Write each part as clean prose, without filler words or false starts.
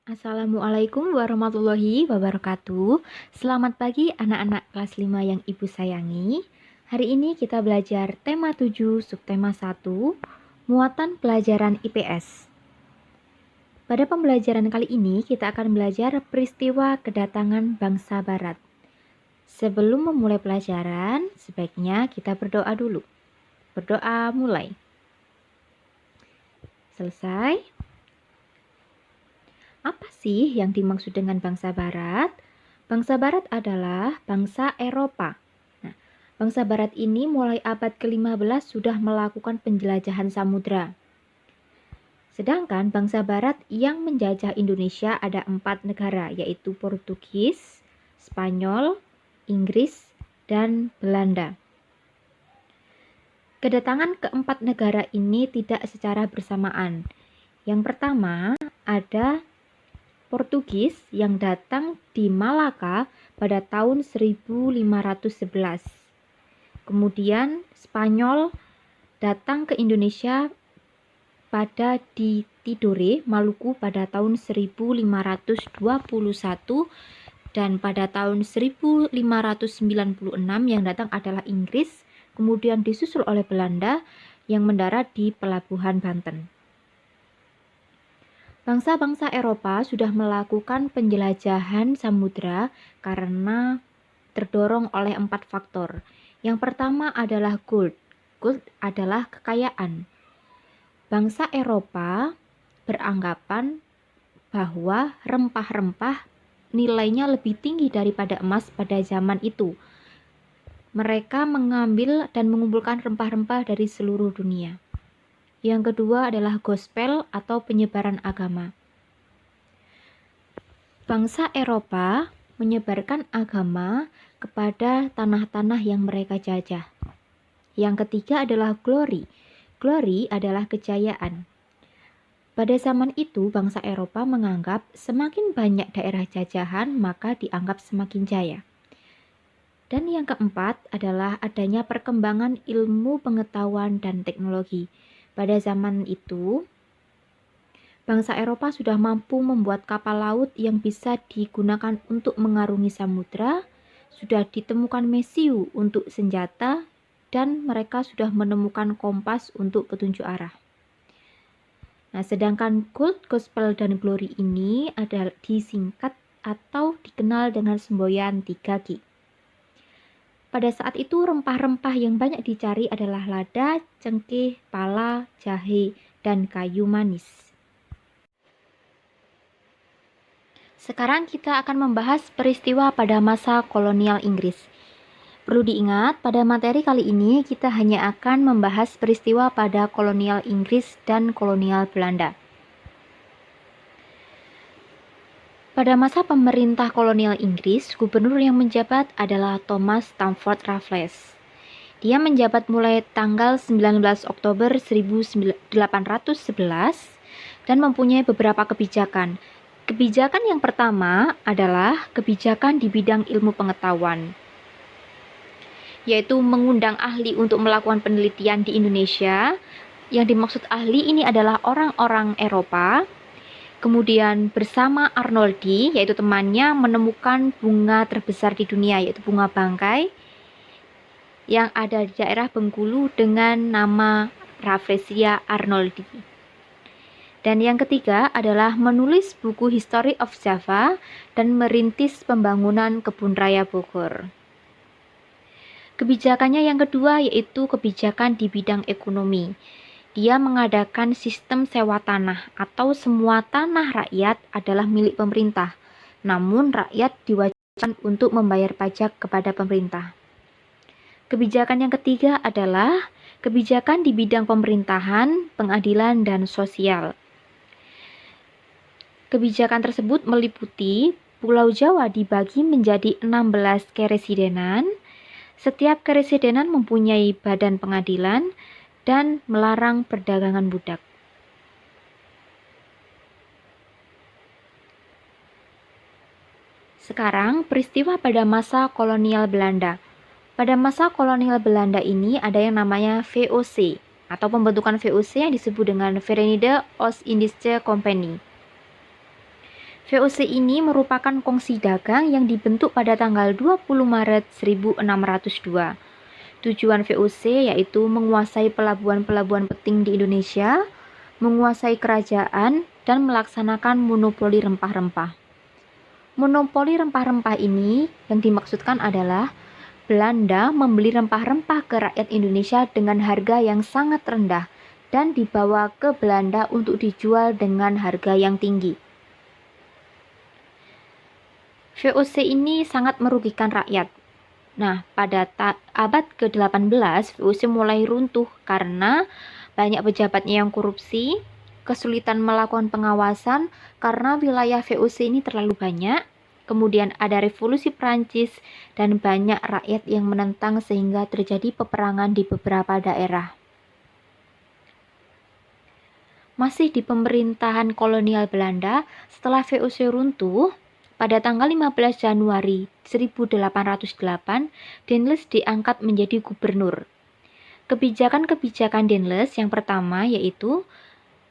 Assalamualaikum warahmatullahi wabarakatuh. Selamat pagi anak-anak kelas 5 yang Ibu sayangi. Hari ini kita belajar tema 7 subtema 1, muatan pelajaran IPS. Pada pembelajaran kali ini kita akan belajar peristiwa kedatangan bangsa barat. Sebelum memulai pelajaran, sebaiknya kita berdoa dulu. Berdoa mulai. Selesai. Apa sih yang dimaksud dengan bangsa barat? Bangsa barat adalah bangsa Eropa. Nah, bangsa barat ini mulai abad ke-15 sudah melakukan penjelajahan samudra. Sedangkan bangsa barat yang menjajah Indonesia ada 4 negara, yaitu Portugis, Spanyol, Inggris, dan Belanda. Kedatangan keempat negara ini tidak secara bersamaan. Yang pertama ada Portugis yang datang di Malaka pada tahun 1511. Kemudian Spanyol datang ke Indonesia pada di Tidore, Maluku pada tahun 1521 dan pada tahun 1596 yang datang adalah Inggris, kemudian disusul oleh Belanda yang mendarat di pelabuhan Banten. Bangsa-bangsa Eropa sudah melakukan penjelajahan samudra karena terdorong oleh 4 faktor. Yang pertama adalah gold. Gold adalah kekayaan. Bangsa Eropa beranggapan bahwa rempah-rempah nilainya lebih tinggi daripada emas pada zaman itu. Mereka mengambil dan mengumpulkan rempah-rempah dari seluruh dunia. Yang kedua adalah gospel atau penyebaran agama. Bangsa Eropa menyebarkan agama kepada tanah-tanah yang mereka jajah. Yang ketiga adalah glory. Glory adalah kejayaan. Pada zaman itu, bangsa Eropa menganggap semakin banyak daerah jajahan, maka dianggap semakin jaya. Dan yang keempat adalah adanya perkembangan ilmu pengetahuan dan teknologi. Pada zaman itu, bangsa Eropa sudah mampu membuat kapal laut yang bisa digunakan untuk mengarungi samudra, sudah ditemukan mesiu untuk senjata, dan mereka sudah menemukan kompas untuk petunjuk arah. Nah, sedangkan gold, gospel, dan glory ini adalah disingkat atau dikenal dengan semboyan 3G. Pada saat itu rempah-rempah yang banyak dicari adalah lada, cengkeh, pala, jahe, dan kayu manis. Sekarang kita akan membahas peristiwa pada masa kolonial Inggris. Perlu diingat, pada materi kali ini kita hanya akan membahas peristiwa pada kolonial Inggris dan kolonial Belanda. Pada masa pemerintah kolonial Inggris, gubernur yang menjabat adalah Thomas Stamford Raffles. Dia menjabat mulai tanggal 19 Oktober 1811 dan mempunyai beberapa kebijakan. Kebijakan yang pertama adalah kebijakan di bidang ilmu pengetahuan, yaitu mengundang ahli untuk melakukan penelitian di Indonesia. Yang dimaksud ahli ini adalah orang-orang Eropa. Kemudian bersama Arnoldi, yaitu temannya, menemukan bunga terbesar di dunia, yaitu bunga bangkai, yang ada di daerah Bengkulu dengan nama Rafflesia arnoldi. Dan yang ketiga adalah menulis buku History of Java dan merintis pembangunan kebun raya Bogor. Kebijakannya yang kedua yaitu kebijakan di bidang ekonomi. Dia mengadakan sistem sewa tanah atau semua tanah rakyat adalah milik pemerintah, namun rakyat diwajibkan untuk membayar pajak kepada pemerintah. Kebijakan yang ketiga adalah kebijakan di bidang pemerintahan, pengadilan, dan sosial. Kebijakan tersebut meliputi Pulau Jawa dibagi menjadi 16 keresidenan. Setiap keresidenan mempunyai badan pengadilan dan melarang perdagangan budak. Sekarang, peristiwa pada masa kolonial Belanda. Pada masa kolonial Belanda ini ada yang namanya VOC atau pembentukan VOC yang disebut dengan Verenigde Oost-Indische Compagnie. VOC ini merupakan kongsi dagang yang dibentuk pada tanggal 20 Maret 1602. Tujuan VOC yaitu menguasai pelabuhan-pelabuhan penting di Indonesia, menguasai kerajaan, dan melaksanakan monopoli rempah-rempah. Monopoli rempah-rempah ini yang dimaksudkan adalah Belanda membeli rempah-rempah ke rakyat Indonesia dengan harga yang sangat rendah dan dibawa ke Belanda untuk dijual dengan harga yang tinggi. VOC ini sangat merugikan rakyat. Nah, pada abad ke-18, VOC mulai runtuh karena banyak pejabatnya yang korupsi, kesulitan melakukan pengawasan karena wilayah VOC ini terlalu banyak, kemudian ada revolusi Prancis, dan banyak rakyat yang menentang sehingga terjadi peperangan di beberapa daerah. Masih di pemerintahan kolonial Belanda, setelah VOC runtuh, pada tanggal 15 Januari 1808, Daendels diangkat menjadi gubernur. Kebijakan-kebijakan Daendels yang pertama yaitu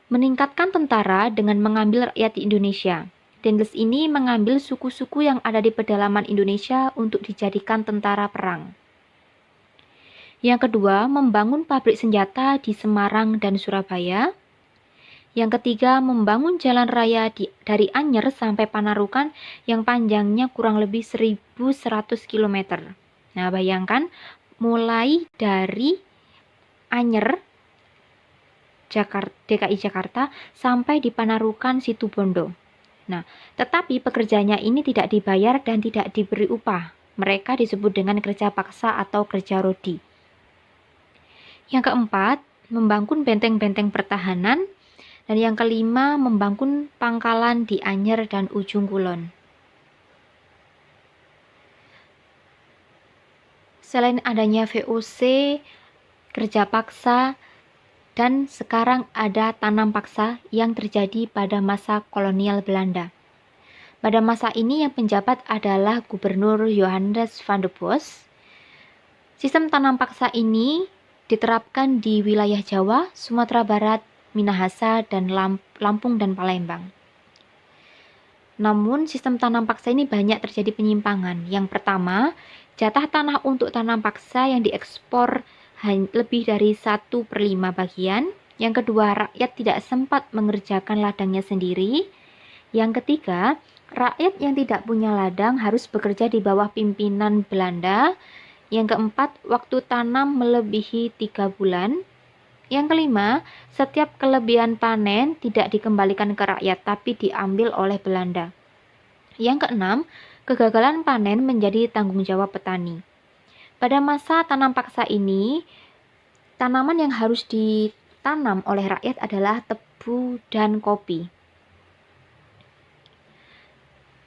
meningkatkan tentara dengan mengambil rakyat di Indonesia. Daendels ini mengambil suku-suku yang ada di pedalaman Indonesia untuk dijadikan tentara perang. Yang kedua, membangun pabrik senjata di Semarang dan Surabaya. Yang ketiga, membangun jalan raya dari Anyer sampai Panarukan yang panjangnya kurang lebih 1.100 km. Nah, bayangkan mulai dari Anyer, DKI Jakarta, sampai di Panarukan Situbondo. Nah, tetapi pekerjanya ini tidak dibayar dan tidak diberi upah. Mereka disebut dengan kerja paksa atau kerja rodi. Yang keempat, membangun benteng-benteng pertahanan. Dan yang kelima, membangun pangkalan di Anyer dan Ujung Kulon. Selain adanya VOC, kerja paksa, dan sekarang ada tanam paksa yang terjadi pada masa kolonial Belanda. Pada masa ini yang penjabat adalah Gubernur Johannes van der Bos. Sistem tanam paksa ini diterapkan di wilayah Jawa, Sumatera Barat, Minahasa, dan Lampung dan Palembang. Namun sistem tanam paksa ini banyak terjadi penyimpangan. Yang pertama, jatah tanah untuk tanam paksa yang diekspor lebih dari 1/5 bagian. Yang kedua, rakyat tidak sempat mengerjakan ladangnya sendiri. Yang ketiga, rakyat yang tidak punya ladang harus bekerja di bawah pimpinan Belanda. Yang keempat, waktu tanam melebihi 3 bulan. Yang kelima, setiap kelebihan panen tidak dikembalikan ke rakyat tapi diambil oleh Belanda. Yang keenam, kegagalan panen menjadi tanggung jawab petani. Pada masa tanam paksa ini, tanaman yang harus ditanam oleh rakyat adalah tebu dan kopi.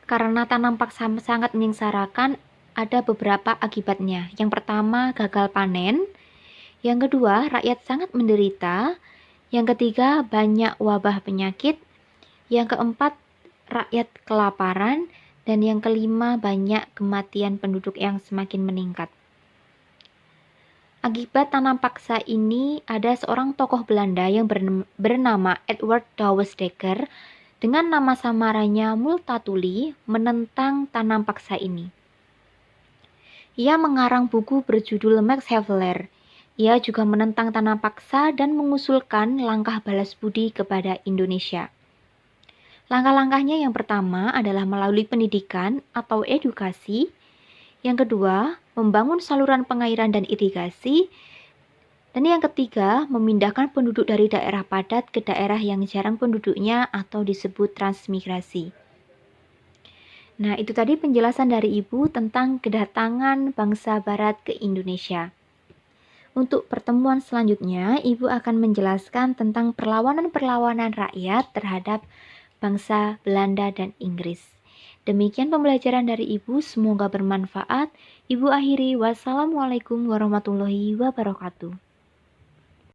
Karena tanam paksa sangat menyengsarakan, ada beberapa akibatnya. Yang pertama, gagal panen. Yang kedua, rakyat sangat menderita. Yang ketiga, banyak wabah penyakit. Yang keempat, rakyat kelaparan. Dan yang kelima, banyak kematian penduduk yang semakin meningkat. Akibat tanam paksa ini, ada seorang tokoh Belanda yang bernama Edward Douwes Dekker dengan nama samarannya Multatuli menentang tanam paksa ini. Ia mengarang buku berjudul Max Havelaar. Ia juga menentang tanam paksa dan mengusulkan langkah balas budi kepada Indonesia. Langkah-langkahnya yang pertama adalah melalui pendidikan atau edukasi. Yang kedua, membangun saluran pengairan dan irigasi. Dan yang ketiga, memindahkan penduduk dari daerah padat ke daerah yang jarang penduduknya atau disebut transmigrasi. Nah, itu tadi penjelasan dari Ibu tentang kedatangan bangsa Barat ke Indonesia. Untuk pertemuan selanjutnya, Ibu akan menjelaskan tentang perlawanan-perlawanan rakyat terhadap bangsa Belanda dan Inggris. Demikian pembelajaran dari Ibu, semoga bermanfaat. Ibu akhiri, wassalamualaikum warahmatullahi wabarakatuh.